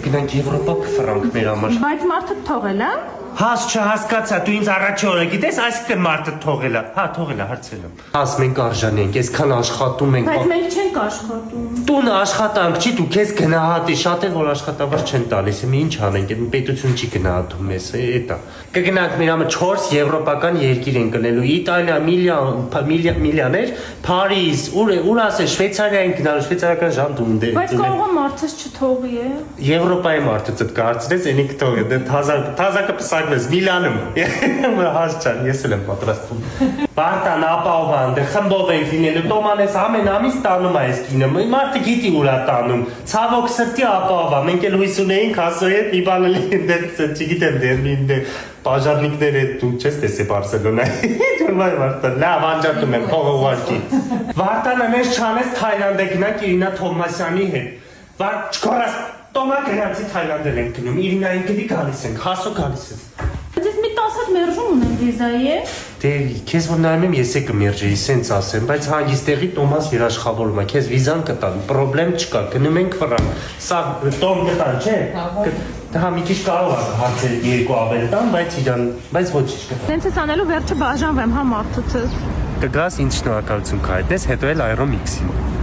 կգնանք Եվրոպա ֆրանկ մեր համար։ Բայց մարդը թողել է։ Հաս չհասկացա, դու ինձ առաջի օրը գիտես, այսինքն մարդը թողել է։ Հա, թողել է, հարցել եմ։ Աս մենք արժանի ենք, այսքան աշխատում ենք։ Բայց մենք չենք աշխատում։ Տուն աշխատանք չի, դու քեզ գնահատի, շատ է որ աշխատավար չեն տալիս, ինչ անենք, պետություն չի գնահատում մեզ, էտա։ Կգնանք մեր համար 4 եվրոպական երկիր են գնելու, Իտալիա, միլիաներ, Փարիզ, ուր ասես, Շվեյցարիա են գնալու, շվեյցարական ժանտում դե։ Բայց կարող է մարդս չթողի է։ Եվրոպայի մարդը ցդ կարծրես, այնի կթողի, դե թազակը պսակվես Միլանում։ Հաս չան, ես էլ եմ պատրաստվում։ Բարտան ապահովան, դե խմբով ենք լինելու, Տոմանես ամեն ամիս տանում է այս կինը, մարդը գիտի ուր է տանում, ցավոք սրտի ապահովա, մենք էլ հույս ունեինք հասոյ հետ մի բան լինի, դե չգիտեմ դերմին դե բաժարնիկներ հետ դու չես տեսե Բարսելոնայի։ Ջուրմայ Վարտան, լավ անջատում եմ, փողը ուղարկի։ Վարտանը մեզ չանես Թայլանդ է գնանք Իրինա Թովմասյանի հետ։ Վարդ չկորած Տոմա գնացի Թայլանդել ենք գնում, Իրինային գլի գալիս ենք, հասո գալիս ենք։ Բայց ես մի 10 հատ մերժում ունեմ վիզայի է։ Դե քեզ որ նայում եմ ես է կմերժեի, սենց ասեմ, բայց հանգիստեղի Տոմաս երաշխավորում է, քեզ վիզան կտան, պրոբլեմ չկա, գնում ենք ֆրանկ։ Սա Տոմ կտան, չէ։ Դա մի քիչ կարող է հարցեր երկու ավել տան, բայց իրան, բայց ոչինչ կտան։ Դենց ես անելու վերջը բաժանվեմ, հա մարդուցս։ Կգաս ինձ շնորհակալություն կհայտնես, հետո էլ Aero Mix-ին։